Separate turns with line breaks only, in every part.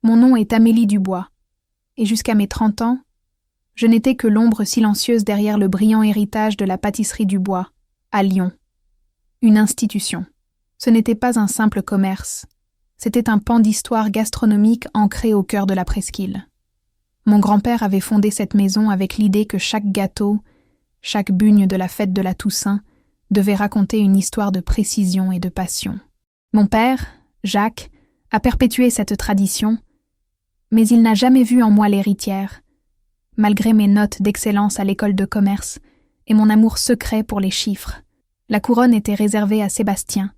Mon nom est Amélie Dubois, et jusqu'à mes 30 ans, je n'étais que l'ombre silencieuse derrière le brillant héritage de la pâtisserie Dubois, à Lyon. Une institution. Ce n'était pas un simple commerce, c'était un pan d'histoire gastronomique ancré au cœur de la presqu'île. Mon grand-père avait fondé cette maison avec l'idée que chaque gâteau, chaque bugne de la fête de la Toussaint, devait raconter une histoire de précision et de passion. Mon père, Jacques, a perpétué cette tradition, mais il n'a jamais vu en moi l'héritière, malgré mes notes d'excellence à l'école de commerce et mon amour secret pour les chiffres. La couronne était réservée à Sébastien,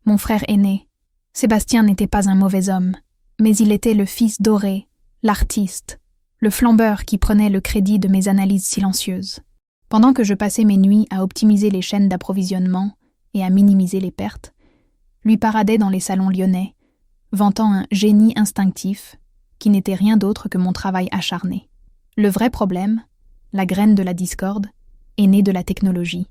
mon frère aîné. Sébastien n'était pas un mauvais homme, mais il était le fils doré, l'artiste, le flambeur qui prenait le crédit de mes analyses silencieuses. Pendant que je passais mes nuits à optimiser les chaînes d'approvisionnement et à minimiser les pertes, lui paradait dans les salons lyonnais, vantant un génie instinctif qui n'était rien d'autre que mon travail acharné. Le vrai problème, la graine de la discorde, est née de la technologie.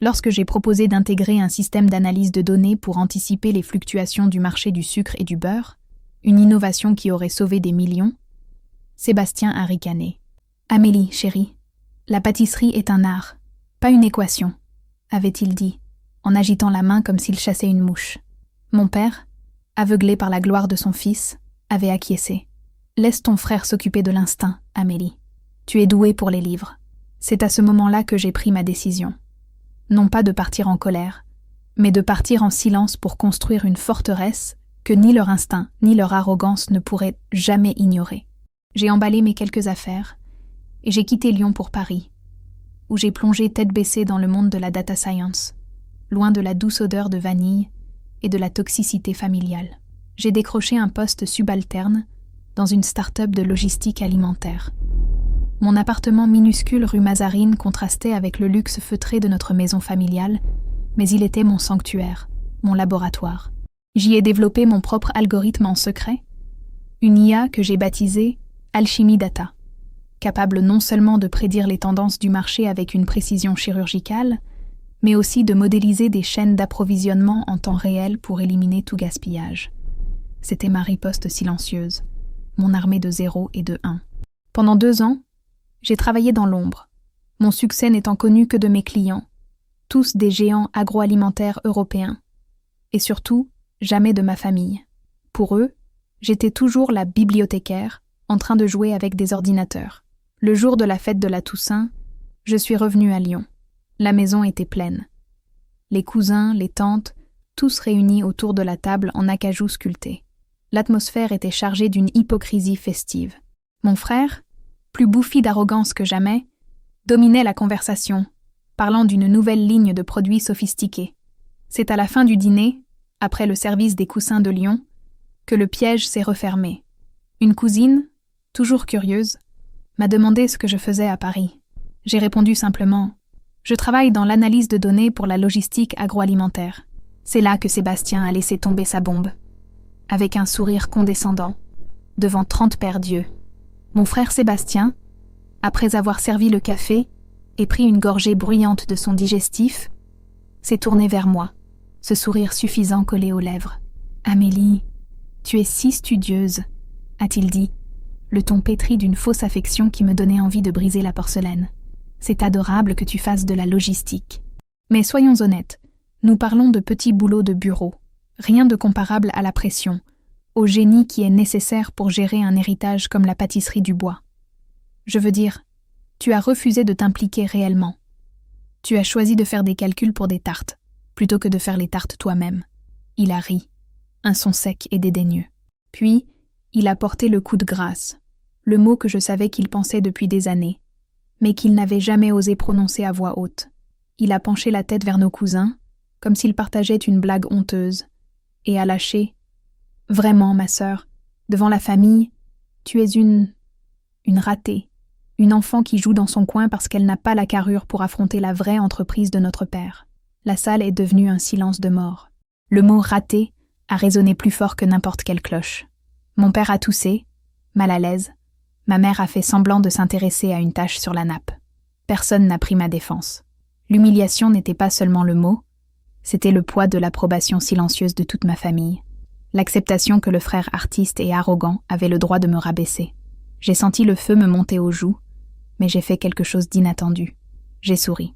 Lorsque j'ai proposé d'intégrer un système d'analyse de données pour anticiper les fluctuations du marché du sucre et du beurre, une innovation qui aurait sauvé des millions, Sébastien a ricané. « Amélie, chérie, la pâtisserie est un art, pas une équation, » avait-il dit, en agitant la main comme s'il chassait une mouche. Mon père, aveuglé par la gloire de son fils, avait acquiescé. « Laisse ton frère s'occuper de l'instinct, Amélie. Tu es douée pour les livres. » C'est à ce moment-là que j'ai pris ma décision. Non pas de partir en colère, mais de partir en silence pour construire une forteresse que ni leur instinct ni leur arrogance ne pourraient jamais ignorer. J'ai emballé mes quelques affaires et j'ai quitté Lyon pour Paris, où j'ai plongé tête baissée dans le monde de la data science, loin de la douce odeur de vanille et de la toxicité familiale. J'ai décroché un poste subalterne dans une start-up de logistique alimentaire. Mon appartement minuscule rue Mazarine contrastait avec le luxe feutré de notre maison familiale, mais il était mon sanctuaire, mon laboratoire. J'y ai développé mon propre algorithme en secret, une IA que j'ai baptisée Alchimie Data, capable non seulement de prédire les tendances du marché avec une précision chirurgicale, mais aussi de modéliser des chaînes d'approvisionnement en temps réel pour éliminer tout gaspillage. C'était ma riposte silencieuse, mon armée de 0 et de 1. Pendant 2 ans, j'ai travaillé dans l'ombre, mon succès n'étant connu que de mes clients, tous des géants agroalimentaires européens, et surtout, jamais de ma famille. Pour eux, j'étais toujours la bibliothécaire, en train de jouer avec des ordinateurs. Le jour de la fête de la Toussaint, je suis revenue à Lyon. La maison était pleine. Les cousins, les tantes, tous réunis autour de la table en acajou sculpté. L'atmosphère était chargée d'une hypocrisie festive. Mon frère, plus bouffi d'arrogance que jamais, dominait la conversation, parlant d'une nouvelle ligne de produits sophistiqués. C'est à la fin du dîner, après le service des coussins de Lyon, que le piège s'est refermé. Une cousine, toujours curieuse, m'a demandé ce que je faisais à Paris. J'ai répondu simplement « Je travaille dans l'analyse de données pour la logistique agroalimentaire. » C'est là que Sébastien a laissé tomber sa bombe. Avec un sourire condescendant, devant 30 paires d'yeux. Mon frère Sébastien, après avoir servi le café et pris une gorgée bruyante de son digestif, s'est tourné vers moi, ce sourire suffisant collé aux lèvres. « Amélie, tu es si studieuse, » a-t-il dit, le ton pétri d'une fausse affection qui me donnait envie de briser la porcelaine. « C'est adorable que tu fasses de la logistique. Mais soyons honnêtes, nous parlons de petits boulots de bureau, rien de comparable à la pression, au génie qui est nécessaire pour gérer un héritage comme la pâtisserie Dubois. Je veux dire, tu as refusé de t'impliquer réellement. Tu as choisi de faire des calculs pour des tartes, plutôt que de faire les tartes toi-même. » Il a ri, un son sec et dédaigneux. Puis, il a porté le coup de grâce, le mot que je savais qu'il pensait depuis des années, mais qu'il n'avait jamais osé prononcer à voix haute. Il a penché la tête vers nos cousins, comme s'il partageait une blague honteuse, et a lâché « Vraiment, ma sœur, devant la famille, tu es une ratée, une enfant qui joue dans son coin parce qu'elle n'a pas la carrure pour affronter la vraie entreprise de notre père. » La salle est devenue un silence de mort. Le mot « raté » a résonné plus fort que n'importe quelle cloche. Mon père a toussé, mal à l'aise. Ma mère a fait semblant de s'intéresser à une tache sur la nappe. Personne n'a pris ma défense. L'humiliation n'était pas seulement le mot, c'était le poids de l'approbation silencieuse de toute ma famille. l'acceptation que le frère artiste et arrogant avait le droit de me rabaisser. J'ai senti le feu me monter aux joues, mais j'ai fait quelque chose d'inattendu. J'ai souri.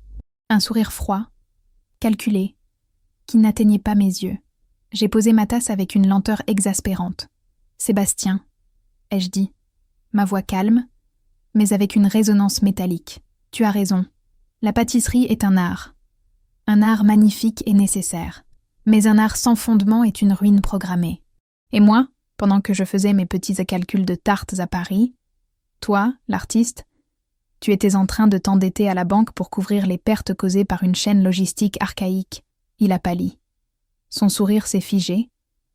Un sourire froid, calculé, qui n'atteignait pas mes yeux. J'ai posé ma tasse avec une lenteur exaspérante. « Sébastien », ai-je dit, ma voix calme, mais avec une résonance métallique. « Tu as raison. La pâtisserie est un art. Un art magnifique et nécessaire. Mais un art sans fondement est une ruine programmée. Et moi, pendant que je faisais mes petits calculs de tartes à Paris, toi, l'artiste, tu étais en train de t'endetter à la banque pour couvrir les pertes causées par une chaîne logistique archaïque. » Il a pâli. Son sourire s'est figé,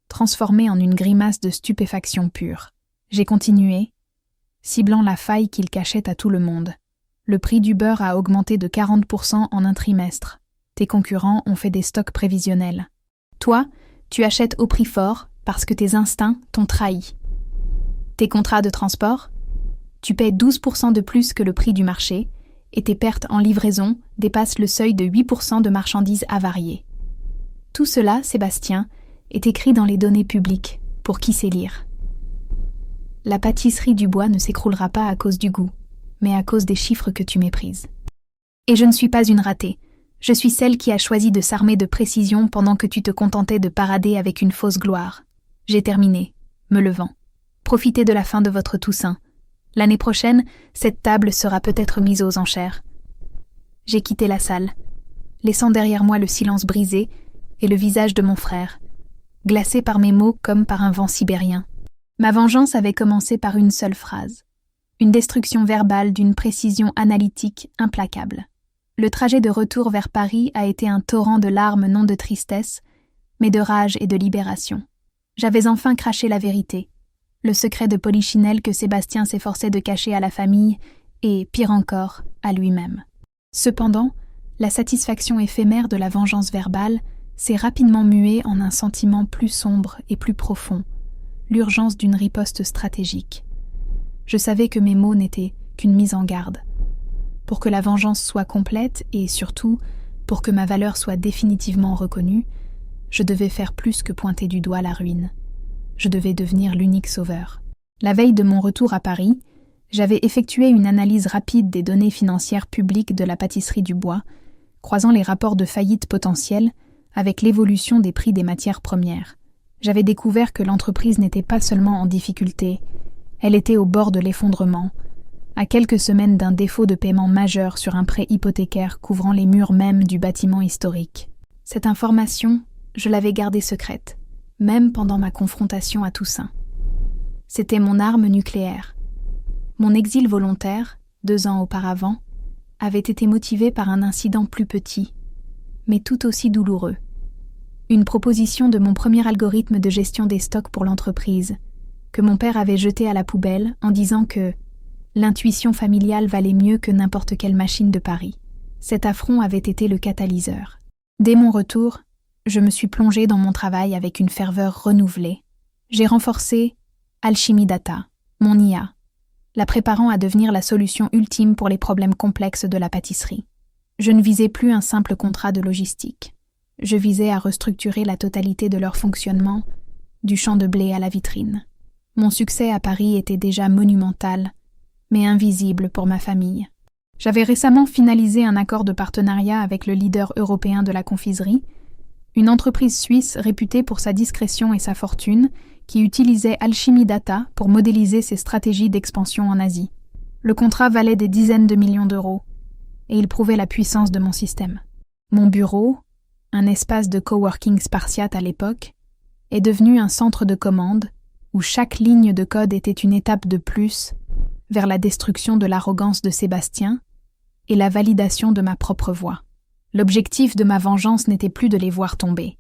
transformé en une grimace de stupéfaction pure. J'ai continué, ciblant la faille qu'il cachait à tout le monde. Le prix du beurre a augmenté de 40% en un trimestre. Tes concurrents ont fait des stocks prévisionnels. Toi, tu achètes au prix fort parce que tes instincts t'ont trahi. Tes contrats de transport, tu paies 12% de plus que le prix du marché et tes pertes en livraison dépassent le seuil de 8% de marchandises avariées. Tout cela, Sébastien, est écrit dans les données publiques, pour qui sait lire. La pâtisserie du bois ne s'écroulera pas à cause du goût, mais à cause des chiffres que tu méprises. Et je ne suis pas une ratée. Je suis celle qui a choisi de s'armer de précision pendant que tu te contentais de parader avec une fausse gloire. J'ai terminé, me levant. Profitez de la fin de votre Toussaint. L'année prochaine, cette table sera peut-être mise aux enchères. J'ai quitté la salle, laissant derrière moi le silence brisé et le visage de mon frère, glacé par mes mots comme par un vent sibérien. Ma vengeance avait commencé par une seule phrase, une destruction verbale d'une précision analytique implacable. Le trajet de retour vers Paris a été un torrent de larmes non de tristesse, mais de rage et de libération. J'avais enfin craché la vérité, le secret de Polichinelle que Sébastien s'efforçait de cacher à la famille et, pire encore, à lui-même. Cependant, la satisfaction éphémère de la vengeance verbale s'est rapidement muée en un sentiment plus sombre et plus profond, l'urgence d'une riposte stratégique. Je savais que mes mots n'étaient qu'une mise en garde. Pour que la vengeance soit complète et, surtout, pour que ma valeur soit définitivement reconnue, je devais faire plus que pointer du doigt la ruine. Je devais devenir l'unique sauveur. La veille de mon retour à Paris, j'avais effectué une analyse rapide des données financières publiques de la pâtisserie du bois, croisant les rapports de faillite potentiels avec l'évolution des prix des matières premières. J'avais découvert que l'entreprise n'était pas seulement en difficulté, elle était au bord de l'effondrement, à quelques semaines d'un défaut de paiement majeur sur un prêt hypothécaire couvrant les murs mêmes du bâtiment historique. Cette information, je l'avais gardée secrète, même pendant ma confrontation à Toussaint. C'était mon arme nucléaire. Mon exil volontaire, 2 ans auparavant, avait été motivé par un incident plus petit, mais tout aussi douloureux. Une proposition de mon premier algorithme de gestion des stocks pour l'entreprise, que mon père avait jeté à la poubelle en disant que l'intuition familiale valait mieux que n'importe quelle machine de Paris. Cet affront avait été le catalyseur. Dès mon retour, je me suis plongée dans mon travail avec une ferveur renouvelée. J'ai renforcé Alchimie Data, mon IA, la préparant à devenir la solution ultime pour les problèmes complexes de la pâtisserie. Je ne visais plus un simple contrat de logistique. Je visais à restructurer la totalité de leur fonctionnement, du champ de blé à la vitrine. Mon succès à Paris était déjà monumental, mais invisible pour ma famille. J'avais récemment finalisé un accord de partenariat avec le leader européen de la confiserie, une entreprise suisse réputée pour sa discrétion et sa fortune, qui utilisait Alchimie Data pour modéliser ses stratégies d'expansion en Asie. Le contrat valait des dizaines de millions d'euros, et il prouvait la puissance de mon système. Mon bureau, un espace de coworking spartiate à l'époque, est devenu un centre de commande où chaque ligne de code était une étape de plus vers la destruction de l'arrogance de Sébastien et la validation de ma propre voix. L'objectif de ma vengeance n'était plus de les voir tomber,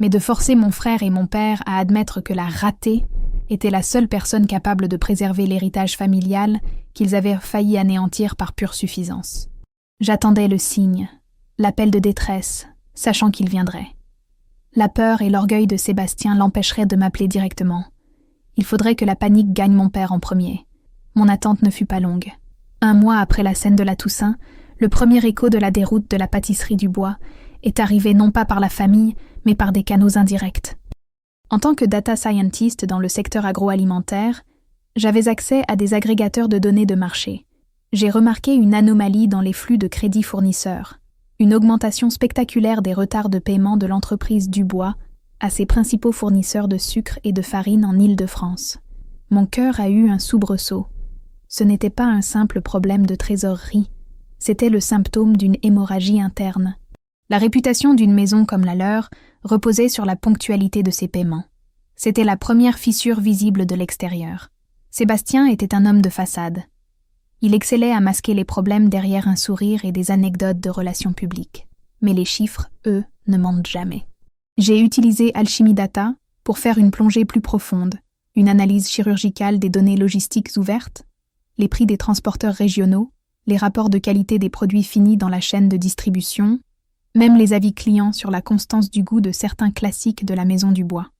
mais de forcer mon frère et mon père à admettre que la ratée était la seule personne capable de préserver l'héritage familial qu'ils avaient failli anéantir par pure suffisance. J'attendais le signe, l'appel de détresse, sachant qu'il viendrait. La peur et l'orgueil de Sébastien l'empêcheraient de m'appeler directement. Il faudrait que la panique gagne mon père en premier. Mon attente ne fut pas longue. 1 mois après la scène de la Toussaint, le premier écho de la déroute de la pâtisserie du bois est arrivé non pas par la famille, mais par des canaux indirects. En tant que data scientist dans le secteur agroalimentaire, j'avais accès à des agrégateurs de données de marché. J'ai remarqué une anomalie dans les flux de crédits fournisseurs, une augmentation spectaculaire des retards de paiement de l'entreprise Dubois à ses principaux fournisseurs de sucre et de farine en Île-de-France. Mon cœur a eu un soubresaut. Ce n'était pas un simple problème de trésorerie, c'était le symptôme d'une hémorragie interne. La réputation d'une maison comme la leur reposait sur la ponctualité de ses paiements. C'était la première fissure visible de l'extérieur. Sébastien était un homme de façade. Il excellait à masquer les problèmes derrière un sourire et des anecdotes de relations publiques. Mais les chiffres, eux, ne mentent jamais. J'ai utilisé Alchemy Data pour faire une plongée plus profonde, une analyse chirurgicale des données logistiques ouvertes, les prix des transporteurs régionaux, les rapports de qualité des produits finis dans la chaîne de distribution, même les avis clients sur la constance du goût de certains classiques de la Maison Dubois.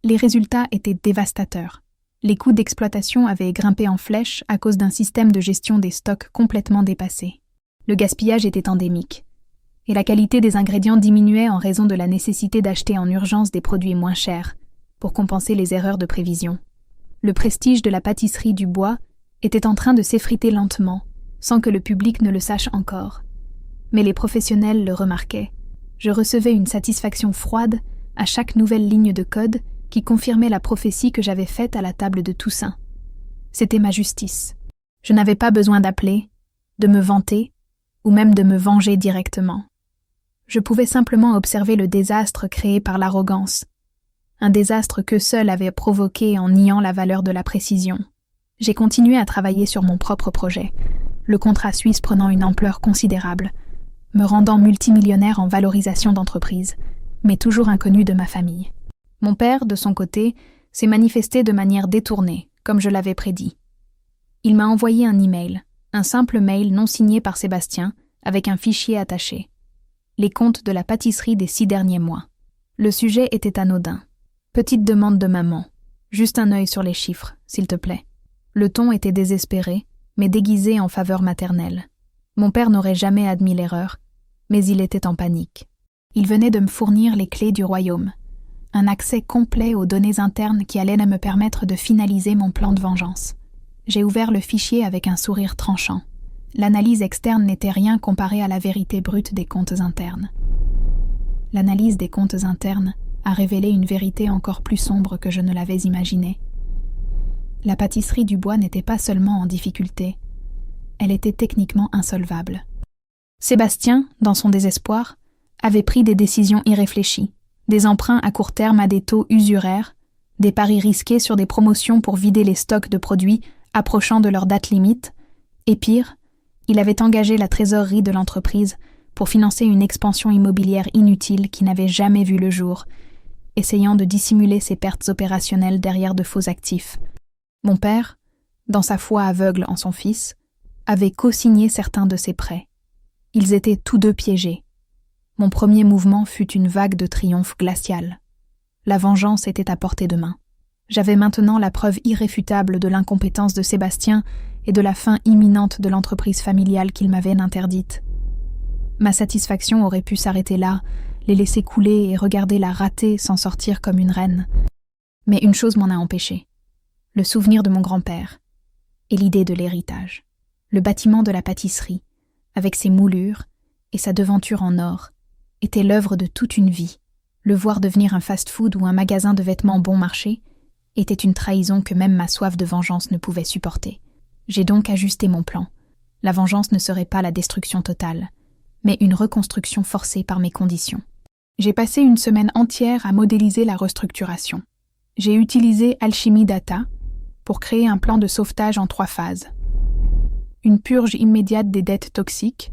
Les résultats étaient dévastateurs. Les coûts d'exploitation avaient grimpé en flèche à cause d'un système de gestion des stocks complètement dépassé. Le gaspillage était endémique. Et la qualité des ingrédients diminuait en raison de la nécessité d'acheter en urgence des produits moins chers pour compenser les erreurs de prévision. Le prestige de la pâtisserie Dubois était en train de s'effriter lentement, sans que le public ne le sache encore. Mais les professionnels le remarquaient. Je recevais une satisfaction froide à chaque nouvelle ligne de code qui confirmait la prophétie que j'avais faite à la table de Toussaint. C'était ma justice. Je n'avais pas besoin d'appeler, de me vanter, ou même de me venger directement. Je pouvais simplement observer le désastre créé par l'arrogance, un désastre qu'eux seuls avaient provoqué en niant la valeur de la précision. J'ai continué à travailler sur mon propre projet, le contrat suisse prenant une ampleur considérable, me rendant multimillionnaire en valorisation d'entreprise, mais toujours inconnu de ma famille. Mon père, de son côté, s'est manifesté de manière détournée, comme je l'avais prédit. Il m'a envoyé un email, un simple mail non signé par Sébastien, avec un fichier attaché. Les comptes de la pâtisserie des 6 derniers mois. Le sujet était anodin. Petite demande de maman. Juste un œil sur les chiffres, s'il te plaît. Le ton était désespéré, mais déguisé en faveur maternelle. Mon père n'aurait jamais admis l'erreur, mais il était en panique. Il venait de me fournir les clés du royaume. Un accès complet aux données internes qui allaient me permettre de finaliser mon plan de vengeance. J'ai ouvert le fichier avec un sourire tranchant. L'analyse externe n'était rien comparée à la vérité brute des comptes internes. L'analyse des comptes internes a révélé une vérité encore plus sombre que je ne l'avais imaginée. La pâtisserie Dubois n'était pas seulement en difficulté, elle était techniquement insolvable. Sébastien, dans son désespoir, avait pris des décisions irréfléchies, des emprunts à court terme à des taux usuraires, des paris risqués sur des promotions pour vider les stocks de produits approchant de leur date limite, et pire, il avait engagé la trésorerie de l'entreprise pour financer une expansion immobilière inutile qui n'avait jamais vu le jour, essayant de dissimuler ses pertes opérationnelles derrière de faux actifs. Mon père, dans sa foi aveugle en son fils, avait co-signé certains de ses prêts. Ils étaient tous deux piégés. Mon premier mouvement fut une vague de triomphe glacial. La vengeance était à portée de main. J'avais maintenant la preuve irréfutable de l'incompétence de Sébastien et de la fin imminente de l'entreprise familiale qu'il m'avait interdite. Ma satisfaction aurait pu s'arrêter là, les laisser couler et regarder la ratée s'en sortir comme une reine. Mais une chose m'en a empêché. Le souvenir de mon grand-père et l'idée de l'héritage. Le bâtiment de la pâtisserie, avec ses moulures et sa devanture en or, était l'œuvre de toute une vie. Le voir devenir un fast-food ou un magasin de vêtements bon marché était une trahison que même ma soif de vengeance ne pouvait supporter. J'ai donc ajusté mon plan. La vengeance ne serait pas la destruction totale, mais une reconstruction forcée par mes conditions. J'ai passé une semaine entière à modéliser la restructuration. J'ai utilisé Alchemy Data pour créer un plan de sauvetage en 3 phases. Une purge immédiate des dettes toxiques,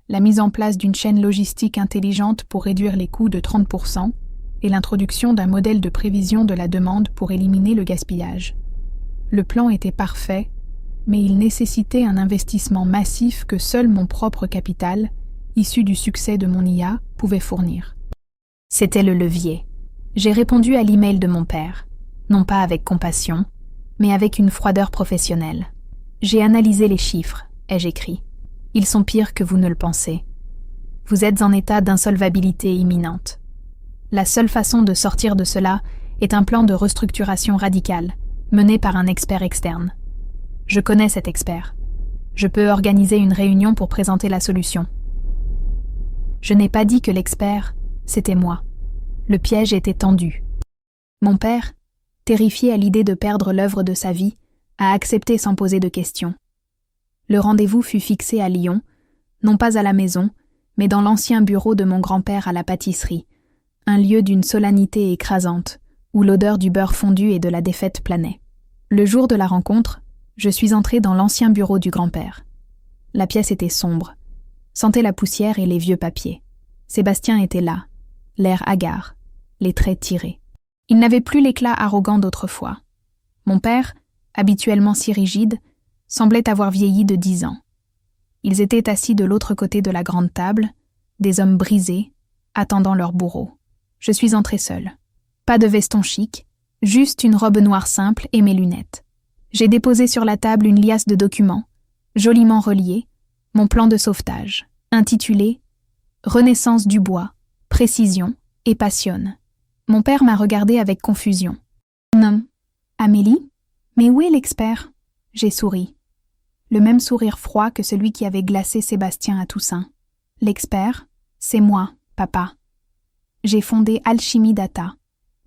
la mise en place d'une chaîne logistique intelligente pour réduire les coûts de 30% et l'introduction d'un modèle de prévision de la demande pour éliminer le gaspillage. Le plan était parfait, mais il nécessitait un investissement massif que seul mon propre capital, issu du succès de mon IA, pouvait fournir. C'était le levier. J'ai répondu à l'email de mon père, non pas avec compassion, mais avec une froideur professionnelle. J'ai analysé les chiffres, ai-je écrit. Ils sont pires que vous ne le pensez. Vous êtes en état d'insolvabilité imminente. La seule façon de sortir de cela est un plan de restructuration radicale, mené par un expert externe. Je connais cet expert. Je peux organiser une réunion pour présenter la solution. Je n'ai pas dit que l'expert, c'était moi. Le piège était tendu. Mon père, terrifié à l'idée de perdre l'œuvre de sa vie, a accepté sans poser de questions. Le rendez-vous fut fixé à Lyon, non pas à la maison, mais dans l'ancien bureau de mon grand-père à la pâtisserie, un lieu d'une solennité écrasante, où l'odeur du beurre fondu et de la défaite planait. Le jour de la rencontre, je suis entrée dans l'ancien bureau du grand-père. La pièce était sombre, sentait la poussière et les vieux papiers. Sébastien était là, l'air hagard, les traits tirés. Il n'avait plus l'éclat arrogant d'autrefois. Mon père, habituellement si rigide, semblait avoir vieilli de 10 ans. Ils étaient assis de l'autre côté de la grande table, des hommes brisés, attendant leur bourreau. Je suis entrée seule. Pas de veston chic, juste une robe noire simple et mes lunettes. J'ai déposé sur la table une liasse de documents, joliment reliés, mon plan de sauvetage, intitulé « Renaissance du bois, précision et passionne ». Mon père m'a regardée avec confusion. « Non. Amélie ? Mais où est l'expert ?» J'ai souri. Le même sourire froid que celui qui avait glacé Sébastien à Toussaint. « L'expert, c'est moi, papa. J'ai fondé Alchimie Data,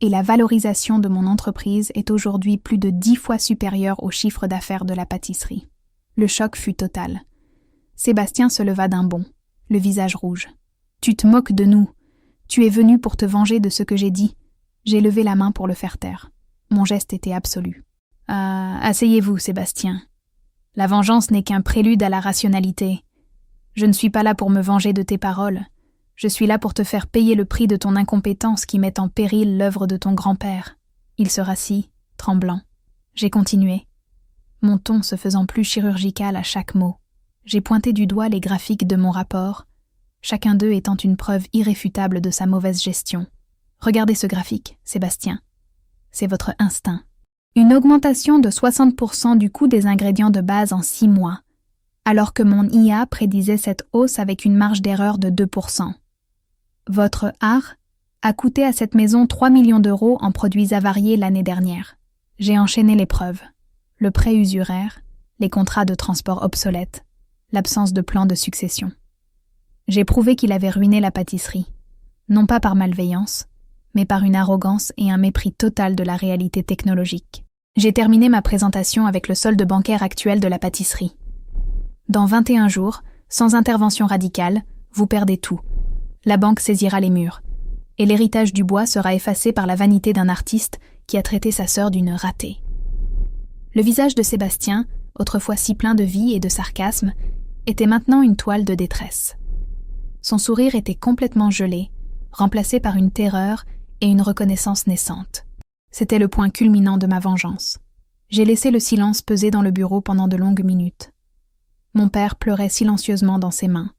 et la valorisation de mon entreprise est aujourd'hui plus de 10 fois supérieure au chiffre d'affaires de la pâtisserie. » Le choc fut total. Sébastien se leva d'un bond, le visage rouge. « Tu te moques de nous. Tu es venu pour te venger de ce que j'ai dit. » J'ai levé la main pour le faire taire. Mon geste était absolu. « Asseyez-vous, Sébastien. La vengeance n'est qu'un prélude à la rationalité. Je ne suis pas là pour me venger de tes paroles. Je suis là pour te faire payer le prix de ton incompétence qui met en péril l'œuvre de ton grand-père. » Il se rassit, tremblant. J'ai continué, mon ton se faisant plus chirurgical à chaque mot. J'ai pointé du doigt les graphiques de mon rapport, chacun d'eux étant une preuve irréfutable de sa mauvaise gestion. Regardez ce graphique, Sébastien. C'est votre instinct. Une augmentation de 60% du coût des ingrédients de base en 6 mois, alors que mon IA prédisait cette hausse avec une marge d'erreur de 2%. Votre art a coûté à cette maison 3 millions d'euros en produits avariés l'année dernière. J'ai enchaîné les preuves. Le prêt usuraire, les contrats de transport obsolètes, l'absence de plan de succession. J'ai prouvé qu'il avait ruiné la pâtisserie, non pas par malveillance, mais par une arrogance et un mépris total de la réalité technologique. J'ai terminé ma présentation avec le solde bancaire actuel de la pâtisserie. Dans 21 jours, sans intervention radicale, vous perdez tout. La banque saisira les murs, et l'héritage du bois sera effacé par la vanité d'un artiste qui a traité sa sœur d'une ratée. Le visage de Sébastien, autrefois si plein de vie et de sarcasme, était maintenant une toile de détresse. Son sourire était complètement gelé, remplacé par une terreur et une reconnaissance naissante. C'était le point culminant de ma vengeance. J'ai laissé le silence peser dans le bureau pendant de longues minutes. Mon père pleurait silencieusement dans ses mains,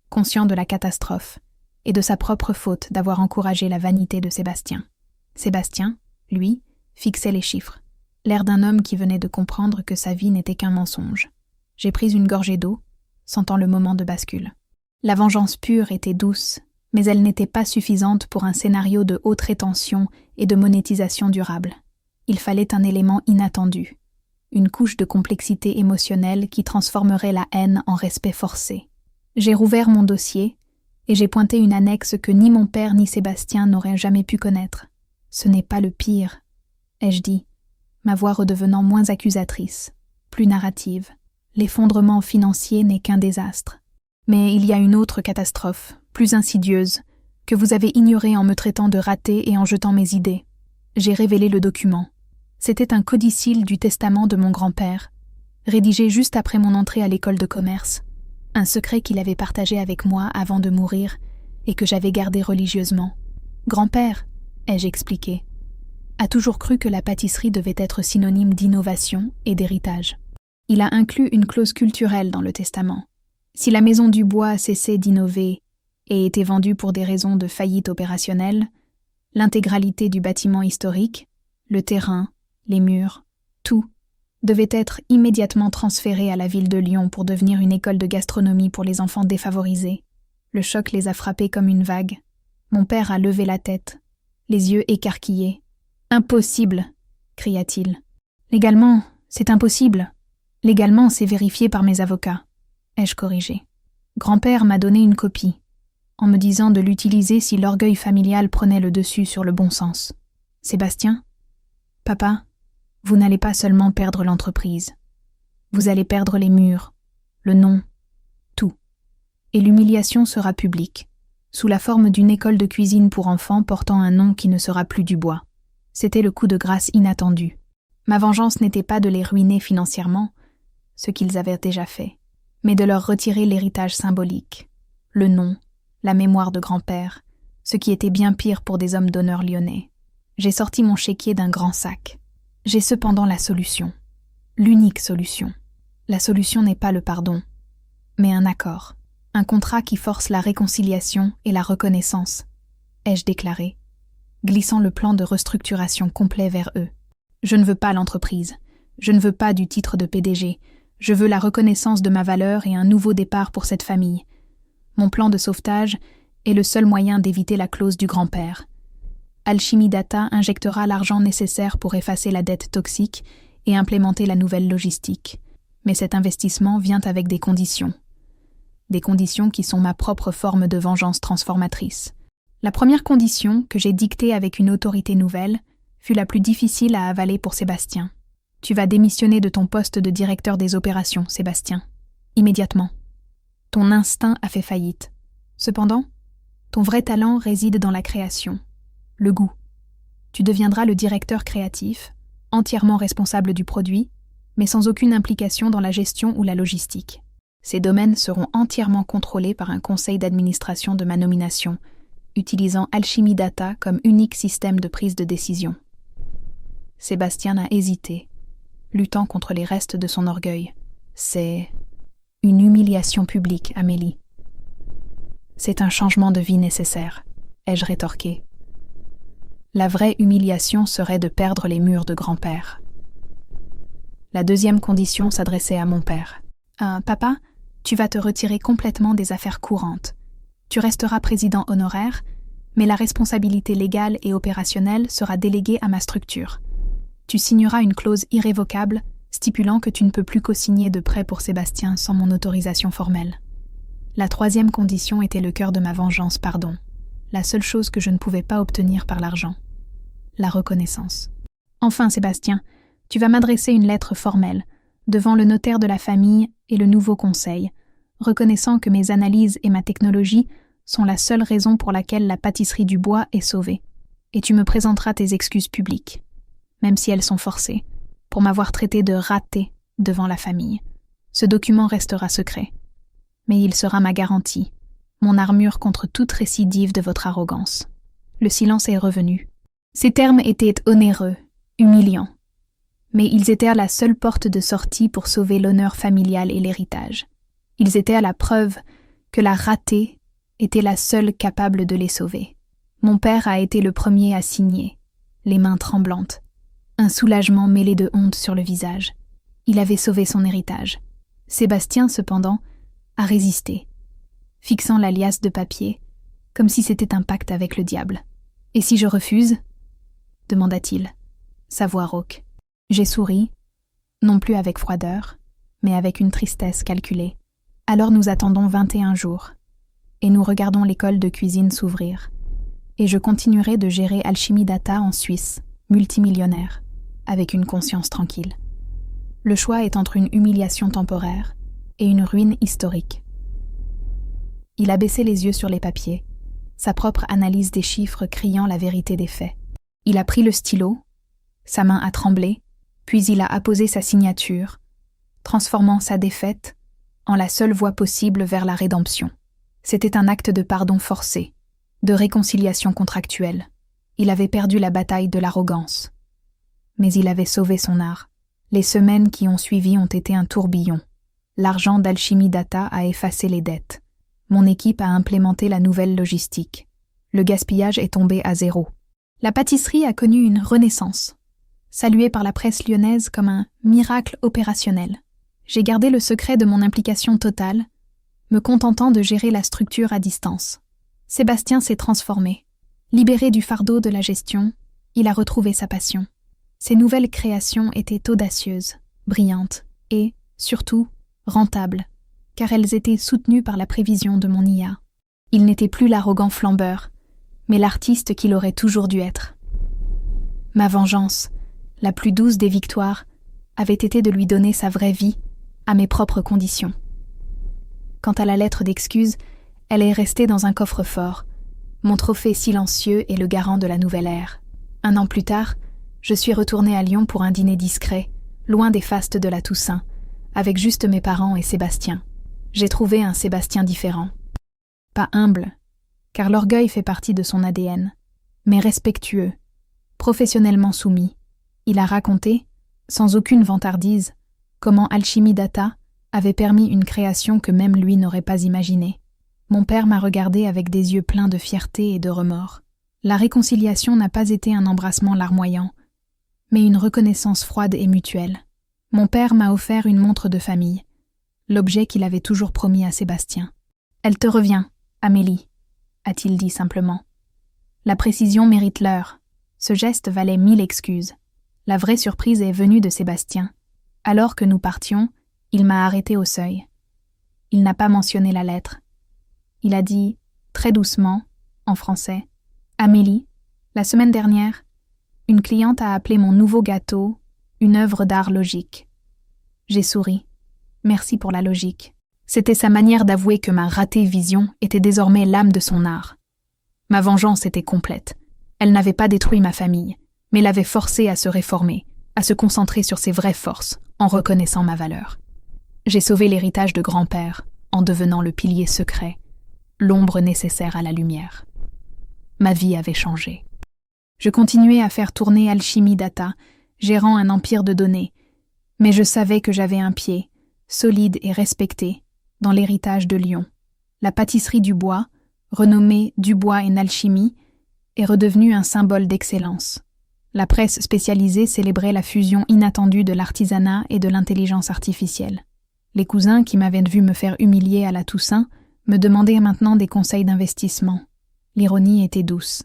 conscient de la catastrophe et de sa propre faute d'avoir encouragé la vanité de Sébastien. Sébastien, lui, fixait les chiffres, l'air d'un homme qui venait de comprendre que sa vie n'était qu'un mensonge. J'ai pris une gorgée d'eau, sentant le moment de bascule. La vengeance pure était douce, mais elle n'était pas suffisante pour un scénario de haute rétention et de monétisation durable. Il fallait un élément inattendu, une couche de complexité émotionnelle qui transformerait la haine en respect forcé. J'ai rouvert mon dossier et j'ai pointé une annexe que ni mon père ni Sébastien n'auraient jamais pu connaître. Ce n'est pas le pire, ai-je dit, ma voix redevenant moins accusatrice, plus narrative. L'effondrement financier n'est qu'un désastre. Mais il y a une autre catastrophe, plus insidieuse, que vous avez ignorée en me traitant de raté et en jetant mes idées. J'ai révélé le document. C'était un codicile du testament de mon grand-père, rédigé juste après mon entrée à l'école de commerce. Un secret qu'il avait partagé avec moi avant de mourir et que j'avais gardé religieusement. Grand-père, ai-je expliqué, a toujours cru que la pâtisserie devait être synonyme d'innovation et d'héritage. Il a inclus une clause culturelle dans le testament. Si la maison du bois a cessé d'innover et était vendue pour des raisons de faillite opérationnelle, l'intégralité du bâtiment historique, le terrain, les murs, tout, devait être immédiatement transféré à la ville de Lyon pour devenir une école de gastronomie pour les enfants défavorisés. Le choc les a frappés comme une vague. Mon père a levé la tête, les yeux écarquillés, Impossible, cria-t-il. Légalement, c'est impossible. Légalement, c'est vérifié par mes avocats, ai-je corrigé. Grand-père m'a donné une copie, en me disant de l'utiliser si l'orgueil familial prenait le dessus sur le bon sens. Sébastien, papa, vous n'allez pas seulement perdre l'entreprise. Vous allez perdre les murs, le nom, tout. Et l'humiliation sera publique, sous la forme d'une école de cuisine pour enfants portant un nom qui ne sera plus Dubois. C'était le coup de grâce inattendu. Ma vengeance n'était pas de les ruiner financièrement, ce qu'ils avaient déjà fait, mais de leur retirer l'héritage symbolique, le nom, la mémoire de grand-père, ce qui était bien pire pour des hommes d'honneur lyonnais. J'ai sorti mon chéquier d'un grand sac. J'ai cependant la solution, l'unique solution. La solution n'est pas le pardon, mais un accord, un contrat qui force la réconciliation et la reconnaissance, ai-je déclaré, glissant le plan de restructuration complet vers eux. Je ne veux pas l'entreprise, je ne veux pas du titre de PDG, je veux la reconnaissance de ma valeur et un nouveau départ pour cette famille. Mon plan de sauvetage est le seul moyen d'éviter la clause du grand-père. Alchimie Data injectera l'argent nécessaire pour effacer la dette toxique et implémenter la nouvelle logistique. Mais cet investissement vient avec des conditions. Des conditions qui sont ma propre forme de vengeance transformatrice. La première condition, que j'ai dictée avec une autorité nouvelle, fut la plus difficile à avaler pour Sébastien. Tu vas démissionner de ton poste de directeur des opérations, Sébastien. Immédiatement. Ton instinct a fait faillite. Cependant, ton vrai talent réside dans la création, le goût. Tu deviendras le directeur créatif, entièrement responsable du produit, mais sans aucune implication dans la gestion ou la logistique. Ces domaines seront entièrement contrôlés par un conseil d'administration de ma nomination, utilisant Alchimie Data comme unique système de prise de décision. Sébastien a hésité, luttant contre les restes de son orgueil. C'est une humiliation publique, Amélie. C'est un changement de vie nécessaire, ai-je rétorqué. La vraie humiliation serait de perdre les murs de grand-père. La deuxième condition s'adressait à mon père. Papa, tu vas te retirer complètement des affaires courantes. Tu resteras président honoraire, mais la responsabilité légale et opérationnelle sera déléguée à ma structure. Tu signeras une clause irrévocable stipulant que tu ne peux plus co-signer de prêt pour Sébastien sans mon autorisation formelle. La troisième condition était le cœur de ma vengeance, pardon. La seule chose que je ne pouvais pas obtenir par l'argent. La reconnaissance. Enfin, Sébastien, tu vas m'adresser une lettre formelle, devant le notaire de la famille et le nouveau conseil, reconnaissant que mes analyses et ma technologie sont la seule raison pour laquelle la pâtisserie du bois est sauvée. Et tu me présenteras tes excuses publiques, même si elles sont forcées, pour m'avoir traité de raté devant la famille. Ce document restera secret, mais il sera ma garantie, mon armure contre toute récidive de votre arrogance. Le silence est revenu. Ces termes étaient onéreux, humiliants, mais ils étaient à la seule porte de sortie pour sauver l'honneur familial et l'héritage. Ils étaient à la preuve que la ratée était la seule capable de les sauver. Mon père a été le premier à signer, les mains tremblantes, un soulagement mêlé de honte sur le visage. Il avait sauvé son héritage. Sébastien, cependant, a résisté, fixant la liasse de papier, comme si c'était un pacte avec le diable. « Et si je refuse ?» demanda-t-il, sa voix rauque. J'ai souri, non plus avec froideur, mais avec une tristesse calculée. Alors nous attendons 21 jours, et nous regardons l'école de cuisine s'ouvrir. Et je continuerai de gérer Alchimie Data en Suisse, multimillionnaire, avec une conscience tranquille. Le choix est entre une humiliation temporaire et une ruine historique. Il a baissé les yeux sur les papiers, sa propre analyse des chiffres criant la vérité des faits. Il a pris le stylo, sa main a tremblé, puis il a apposé sa signature, transformant sa défaite en la seule voie possible vers la rédemption. C'était un acte de pardon forcé, de réconciliation contractuelle. Il avait perdu la bataille de l'arrogance. Mais il avait sauvé son art. Les semaines qui ont suivi ont été un tourbillon. L'argent d'Alchimie Data a effacé les dettes. Mon équipe a implémenté la nouvelle logistique. Le gaspillage est tombé à zéro. La pâtisserie a connu une renaissance, saluée par la presse lyonnaise comme un miracle opérationnel. J'ai gardé le secret de mon implication totale, me contentant de gérer la structure à distance. Sébastien s'est transformé. Libéré du fardeau de la gestion, Il a retrouvé sa passion. Ses nouvelles créations étaient audacieuses, brillantes et, surtout, rentables, car elles étaient soutenues par la prévision de mon IA. Il n'était plus l'arrogant flambeur, mais l'artiste qu'il aurait toujours dû être. Ma vengeance, la plus douce des victoires, avait été de lui donner sa vraie vie, à mes propres conditions. Quant à la lettre d'excuse, elle est restée dans un coffre-fort, mon trophée silencieux et le garant de la nouvelle ère. 1 an plus tard, je suis retournée à Lyon pour un dîner discret, loin des fastes de la Toussaint, avec juste mes parents et Sébastien. J'ai trouvé un Sébastien différent. Pas humble, car l'orgueil fait partie de son ADN, mais respectueux, professionnellement soumis. Il a raconté, sans aucune vantardise, comment Alchimie Data avait permis une création que même lui n'aurait pas imaginée. Mon père m'a regardé avec des yeux pleins de fierté et de remords. La réconciliation n'a pas été un embrassement larmoyant, mais une reconnaissance froide et mutuelle. Mon père m'a offert une montre de famille, l'objet qu'il avait toujours promis à Sébastien. « Elle te revient, Amélie », a-t-il dit simplement. La précision mérite l'heure. Ce geste valait 1000 excuses. La vraie surprise est venue de Sébastien. Alors que nous partions, il m'a arrêté au seuil. Il n'a pas mentionné la lettre. Il a dit, très doucement, en français, « Amélie, la semaine dernière, une cliente a appelé mon nouveau gâteau une œuvre d'art logique. » J'ai souri. Merci pour la logique. C'était sa manière d'avouer que ma ratée vision était désormais l'âme de son art. Ma vengeance était complète. Elle n'avait pas détruit ma famille, mais l'avait forcée à se réformer, à se concentrer sur ses vraies forces, en reconnaissant ma valeur. J'ai sauvé l'héritage de grand-père, en devenant le pilier secret, l'ombre nécessaire à la lumière. Ma vie avait changé. Je continuais à faire tourner Alchimie Data, gérant un empire de données, mais je savais que j'avais un pied, solide et respecté, dans l'héritage de Lyon. La pâtisserie du bois, renommée Dubois & Alchimie, est redevenue un symbole d'excellence. La presse spécialisée célébrait la fusion inattendue de l'artisanat et de l'intelligence artificielle. Les cousins qui m'avaient vu me faire humilier à la Toussaint me demandaient maintenant des conseils d'investissement. L'ironie était douce.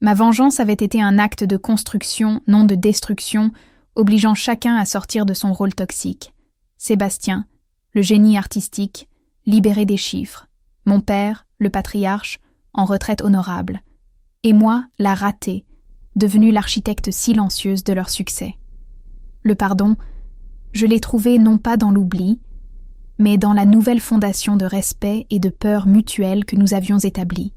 Ma vengeance avait été un acte de construction, non de destruction, obligeant chacun à sortir de son rôle toxique. Sébastien, le génie artistique, libéré des chiffres. Mon père, le patriarche, en retraite honorable. Et moi, la ratée, devenue l'architecte silencieuse de leur succès. Le pardon, je l'ai trouvé non pas dans l'oubli, mais dans la nouvelle fondation de respect et de peur mutuelle que nous avions établie.